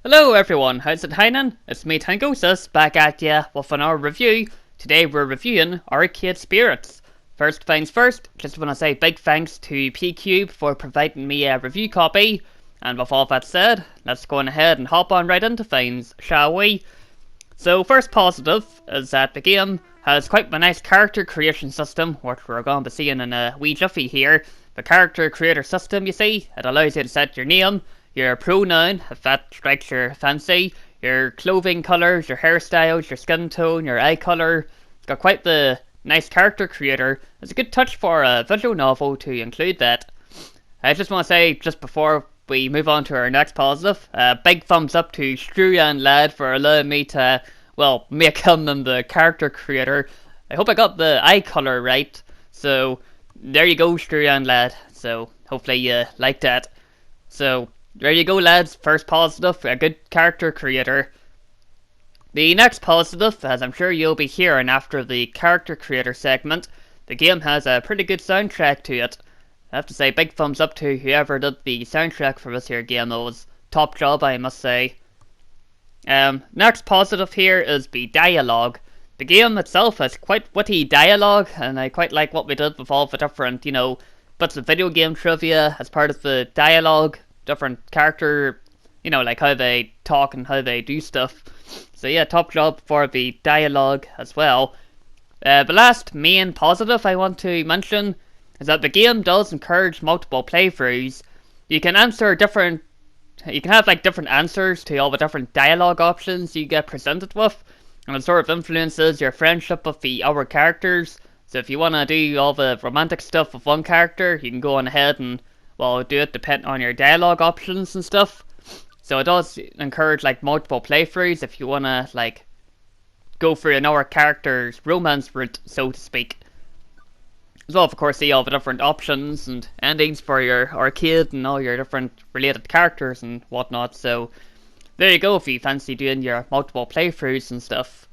Hello everyone, how's it happening? It's me Tangociss back at ya with another review. Today we're reviewing Arcade Spirits. First things first, just want to say big thanks to PCube for providing me a review copy. And with all that said, let's go on ahead and hop on right into things, shall we? So first positive is that the game has quite a nice character creation system, which we're going to be seeing in a wee jiffy here. The character creator system, you see, it allows you to set your name, your pronoun, if that strikes your fancy, your clothing colours, your hairstyles, your skin tone, your eye colour. It's got quite the nice character creator. It's a good touch for a visual novel to include that. I just want to say, just before we move on to our next positive, big thumbs up to Struan Lad for allowing me to, well, make him the character creator. I hope I got the eye colour right. So, there you go, Struan Lad. So, hopefully you like that. So, there you go, lads. First positive, a good character creator. The next positive, as I'm sure you'll be hearing after the character creator segment, the game has a pretty good soundtrack to it. I have to say, big thumbs up to whoever did the soundtrack for this here game. It was top job, I must say. Next positive here is the dialogue. The game itself has quite witty dialogue, and I quite like what we did with all the different, bits of video game trivia as part of the dialogue. Different character, like how they talk and how they do stuff. So yeah, top job for the dialogue as well. The last main positive I want to mention is that the game does encourage multiple playthroughs. You can have different answers to all the different dialogue options you get presented with, and it sort of influences your friendship with the other characters. So if you want to do all the romantic stuff with one character, you can go on ahead and, well, do it depending on your dialogue options and stuff. So it does encourage multiple playthroughs if you want to go through another character's romance route, so to speak. As well, of course, see all the different options and endings for your arcade and all your different related characters and whatnot. So there you go if you fancy doing your multiple playthroughs and stuff.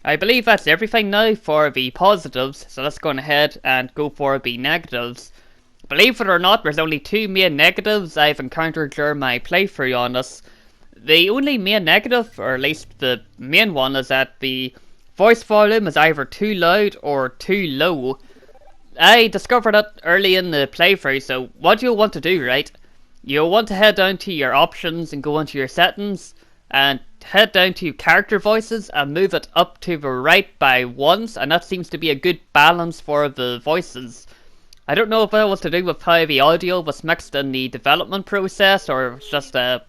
I believe that's everything now for the positives, so let's go ahead and go for the negatives. Believe it or not, there's only two main negatives I've encountered during my playthrough on this. The only main negative, or at least the main one, is that the voice volume is either too loud or too low. I discovered it early in the playthrough, so what you'll want to do, right? You'll want to head down to your options and go into your settings, and head down to character voices and move it up to the right by once, and that seems to be a good balance for the voices. I don't know if that was to do with how the audio was mixed in the development process, or it's just a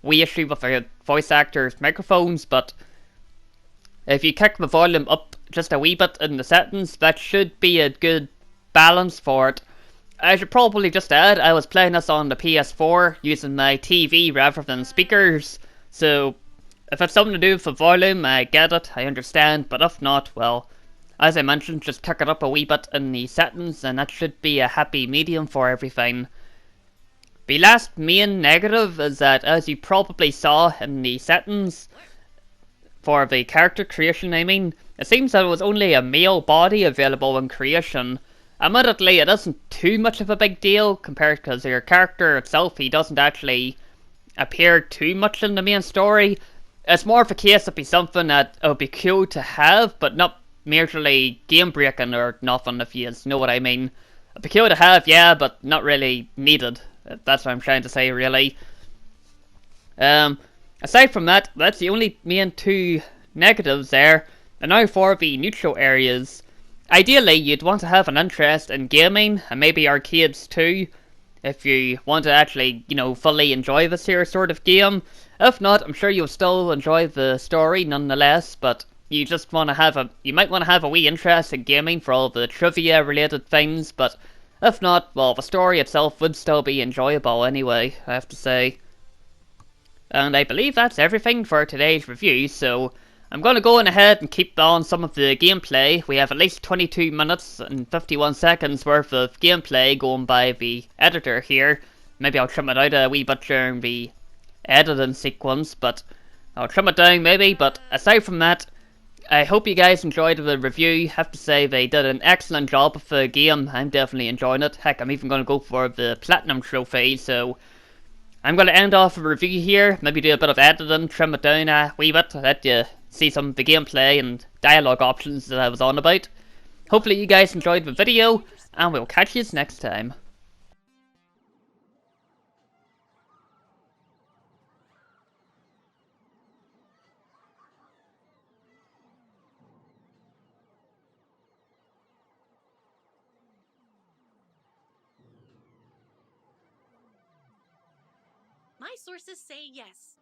wee issue with the voice actors' microphones, but if you kick the volume up just a wee bit in the settings, that should be a good balance for it. I should probably just add, I was playing this on the PS4 using my TV rather than speakers, so if it's something to do with the volume, I get it, I understand, but if not, well, as I mentioned, just kick it up a wee bit in the settings and that should be a happy medium for everything. The last main negative is that, as you probably saw in the settings for the character creation, it seems that it was only a male body available in creation. Admittedly, it isn't too much of a big deal compared because your character itself, he doesn't actually appear too much in the main story. It's more of a case of be something that it would be cool to have, but not merely game breaking or nothing, if you know what I mean. It'd be cool to have, yeah, but not really needed. That's what I'm trying to say, really. Aside from that, that's the only main two negatives there. And now for the neutral areas. Ideally, you'd want to have an interest in gaming, and maybe arcades too, if you want to actually, fully enjoy this here sort of game. If not, I'm sure you'll still enjoy the story nonetheless, but you just want to you might want to have a wee interest in gaming for all the trivia related things, but if not, well, the story itself would still be enjoyable anyway, I have to say. And I believe that's everything for today's review, so I'm going to go on ahead and keep on some of the gameplay. We have at least 22 minutes and 51 seconds worth of gameplay going by the editor here. Maybe I'll trim it out a wee bit during the editing sequence, but I'll trim it down maybe. But aside from that, I hope you guys enjoyed the review. I have to say they did an excellent job of the game. I'm definitely enjoying it. Heck, I'm even going to go for the Platinum Trophy, so I'm going to end off a review here, maybe do a bit of editing, trim it down a wee bit, let you see some of the gameplay and dialogue options that I was on about. Hopefully you guys enjoyed the video, and we'll catch you next time. My sources say yes.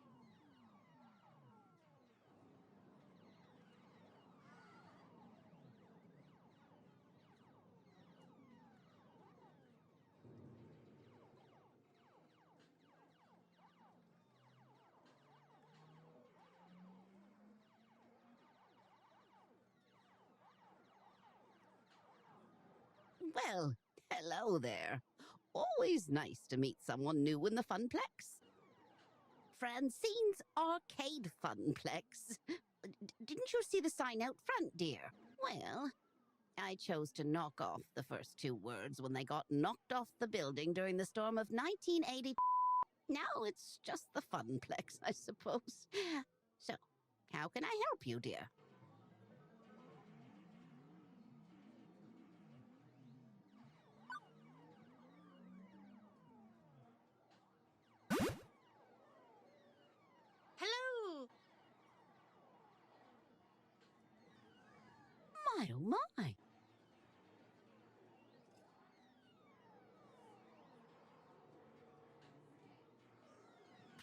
Well, hello there. Always nice to meet someone new in the Funplex. Francine's Arcade Funplex. Didn't you see the sign out front, dear? Well, I chose to knock off the first two words when they got knocked off the building during the storm of 1980. Now it's just the Funplex, I suppose. So, how can I help you, dear? Hello! My oh my.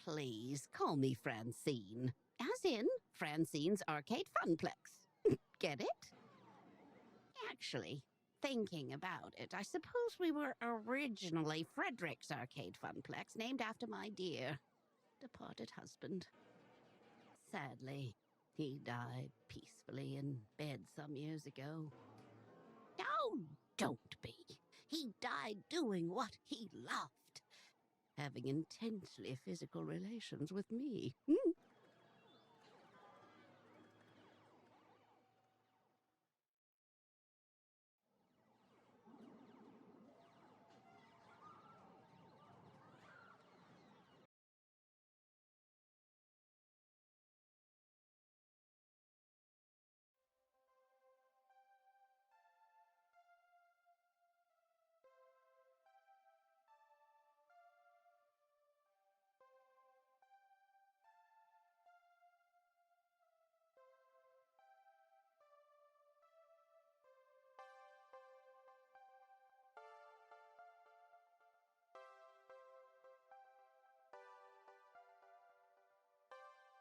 Please call me Francine. As in Francine's Arcade Funplex. Get it? Actually, thinking about it, I suppose we were originally Frederick's Arcade Funplex, named after my dear departed husband. Sadly, he died peacefully in bed some years ago. Oh, don't be. He died doing what he loved, having intensely physical relations with me.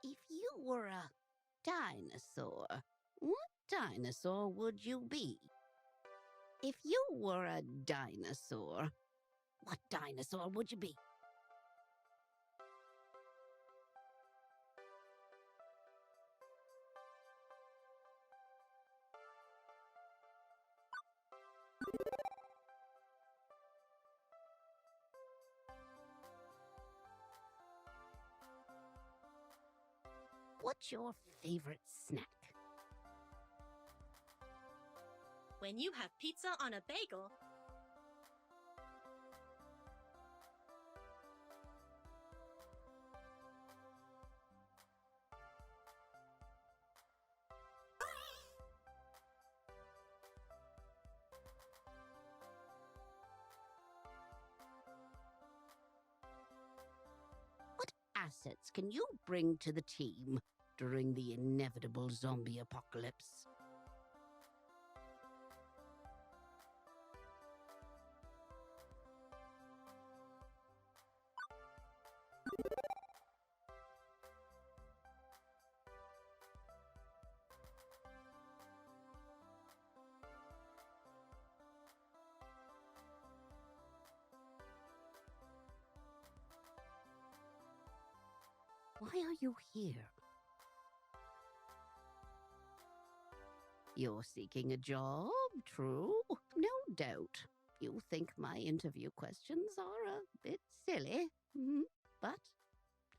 If you were a dinosaur, what dinosaur would you be? If you were a dinosaur, what dinosaur would you be? What's your favorite snack? When you have pizza on a bagel, What assets can you bring to the team during the inevitable zombie apocalypse? Why are you here? You're seeking a job, true? No doubt. You think my interview questions are a bit silly, but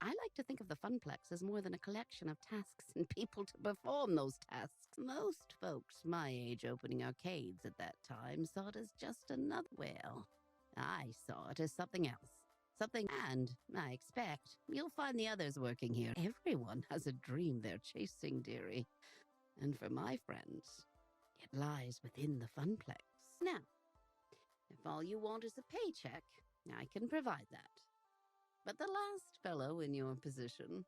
I like to think of the Funplex as more than a collection of tasks and people to perform those tasks. Most folks my age opening arcades at that time saw it as just another. Well, I saw it as something else. Something, and I expect you'll find the others working here. Everyone has a dream they're chasing, dearie. And for my friends, it lies within the Funplex. Now, if all you want is a paycheck, I can provide that. But the last fellow in your position,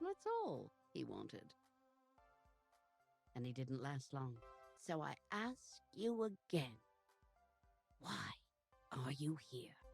that's all he wanted. And he didn't last long. So I ask you again, why are you here?